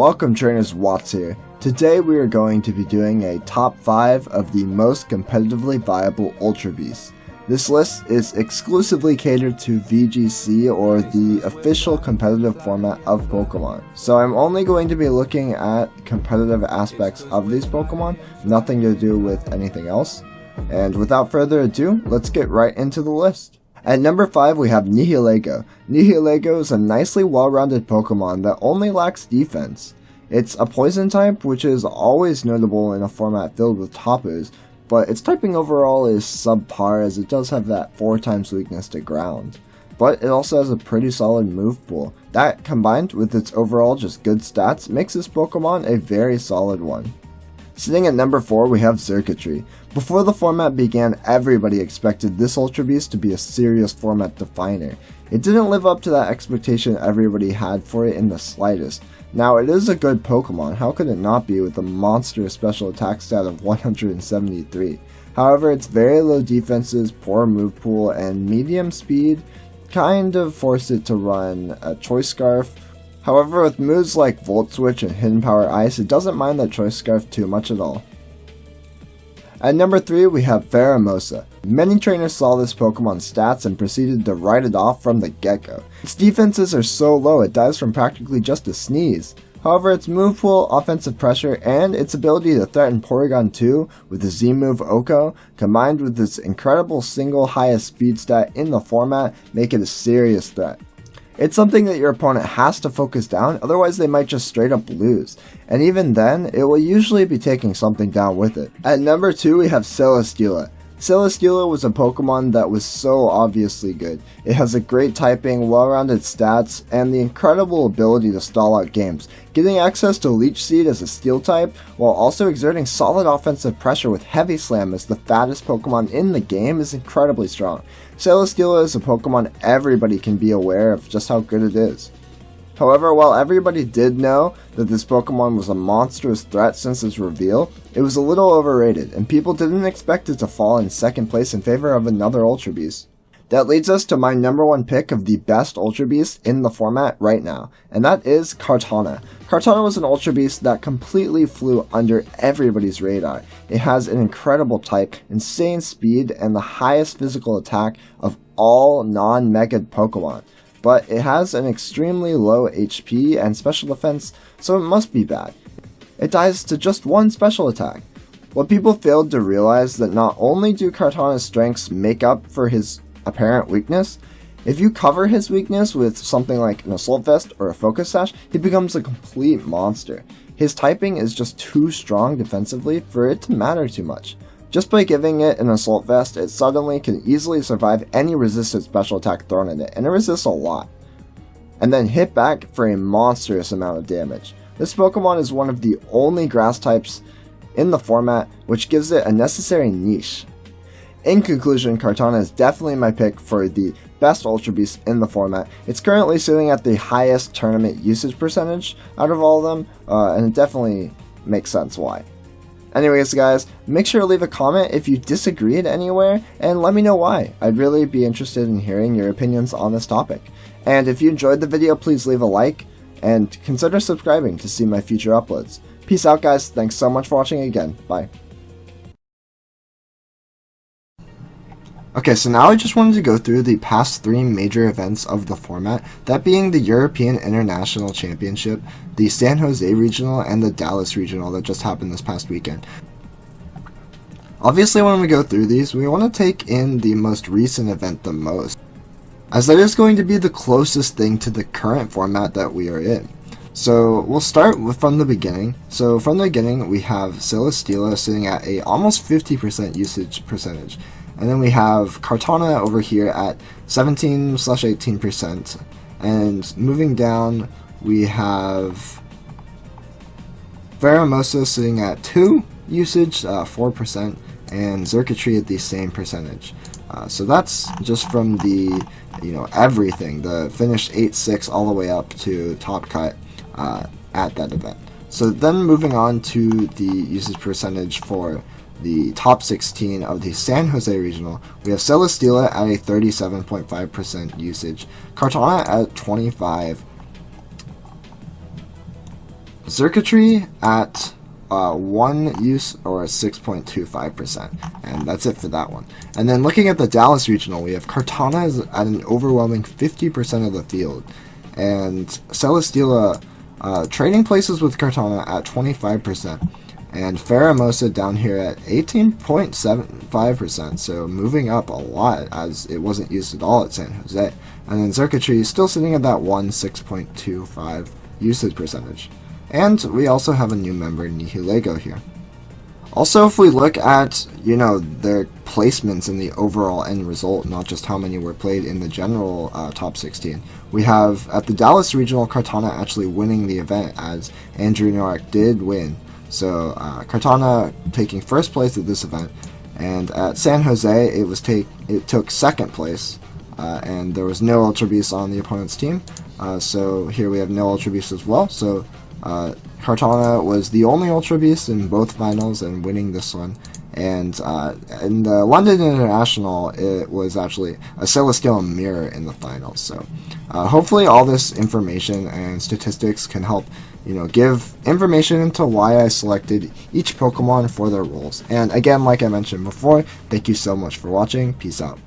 Welcome trainers, Watts here. Today we are going to be doing a top 5 of the most competitively viable Ultra Beasts. This list is exclusively catered to VGC, or the official competitive format of Pokemon. So I'm only going to be looking at competitive aspects of these Pokemon, nothing to do with anything else. And without further ado, let's get right into the list. At number 5 we have Nihilego. Nihilego is a nicely well-rounded Pokemon that only lacks defense. It's a poison type, which is always notable in a format filled with Tapus, but its typing overall is subpar as it does have that 4 times weakness to ground. But it also has a pretty solid move pool. That, combined with its overall just good stats, makes this Pokemon a very solid one. Sitting at number 4 we have Circuitry. Before the format began, everybody expected this Ultra Beast to be a serious format definer. It didn't live up to that expectation everybody had for it in the slightest. Now, it is a good Pokemon, how could it not be with a monstrous special attack stat of 173. However, its very low defenses, poor move pool, and medium speed kind of forced it to run a Choice Scarf. However, with moves like Volt Switch and Hidden Power Ice, it doesn't mind that Choice Scarf too much at all. At number 3 we have Pheromosa. Many trainers saw this Pokemon's stats and proceeded to write it off from the get-go. Its defenses are so low it dies from practically just a sneeze. However, its move pool, offensive pressure, and its ability to threaten Porygon 2 with the Z-move Oko, combined with its incredible single highest speed stat in the format, make it a serious threat. It's something that your opponent has to focus down, otherwise they might just straight up lose, and even then, it will usually be taking something down with it. At number 2 we have Celesteela. Celesteela was a Pokemon that was so obviously good. It has a great typing, well-rounded stats, and the incredible ability to stall out games, getting access to Leech Seed as a Steel type, while also exerting solid offensive pressure with Heavy Slam as the fattest Pokemon in the game is incredibly strong. Celesteela is a Pokemon everybody can be aware of just how good it is. However, while everybody did know that this Pokemon was a monstrous threat since its reveal, it was a little overrated, and people didn't expect it to fall in second place in favor of another Ultra Beast. That leads us to my number 1 pick of the best Ultra Beast in the format right now, and that is Kartana. Kartana was an Ultra Beast that completely flew under everybody's radar. It has an incredible type, insane speed, and the highest physical attack of all non-Mega Pokemon. But it has an extremely low HP and special defense, so it must be bad. It dies to just 1 special attack. What people failed to realize that not only do Kartana's strengths make up for his apparent weakness, if you cover his weakness with something like an Assault Vest or a Focus Sash, he becomes a complete monster. His typing is just too strong defensively for it to matter too much. Just by giving it an Assault Vest, it suddenly can easily survive any resisted special attack thrown at it, and it resists a lot. And then hit back for a monstrous amount of damage. This Pokemon is one of the only grass types in the format, which gives it a necessary niche. In conclusion, Kartana is definitely my pick for the best Ultra Beast in the format. It's currently sitting at the highest tournament usage percentage out of all of them, and it definitely makes sense why. Anyways guys, make sure to leave a comment if you disagreed anywhere, and let me know why. I'd really be interested in hearing your opinions on this topic. And if you enjoyed the video, please leave a like, and consider subscribing to see my future uploads. Peace out guys, thanks so much for watching again, bye. Okay, so now I just wanted to go through the past 3 major events of the format, that being the European International Championship, the San Jose Regional, and the Dallas Regional that just happened this past weekend. Obviously when we go through these, we want to take in the most recent event the most, as that is going to be the closest thing to the current format that we are in. So we'll start from the beginning. So from the beginning we have Celesteela sitting at a almost 50% usage percentage. And then we have Kartana over here at 17/18%. And moving down, we have Pheromosa sitting at 2 usage, 4%, and Circuitry at the same percentage. So that's just from the, everything, the finished 8-6 all the way up to top cut at that event. So then moving on to the usage percentage for the top 16 of the San Jose Regional, we have Celesteela at a 37.5% usage, Kartana at 25, Circuitry at 1 use, or 6.25%, and that's it for that one. And then looking at the Dallas Regional, we have Cartana is at an overwhelming 50% of the field, and Celesteela trading places with Cartana at 25%, and Faramosa down here at 18.75%, so moving up a lot as it wasn't used at all at San Jose. And then Circuitry is still sitting at that 6.25 usage percentage. And we also have a new member, Nihilego, here. Also, if we look at, their placements in the overall end result, not just how many were played in the general top 16, we have, at the Dallas Regional, Cartana actually winning the event, as Andrew Norek did win. So, Cartana taking first place at this event, and at San Jose, it took second place, and there was no Ultra Beast on the opponent's team, so here we have no Ultra Beast as well, so Cartana was the only Ultra Beast in both finals and winning this one. And in the London International, it was actually a Celesteela mirror in the finals. So hopefully all this information and statistics can help, give information into why I selected each Pokemon for their roles. And again, like I mentioned before, thank you so much for watching. Peace out.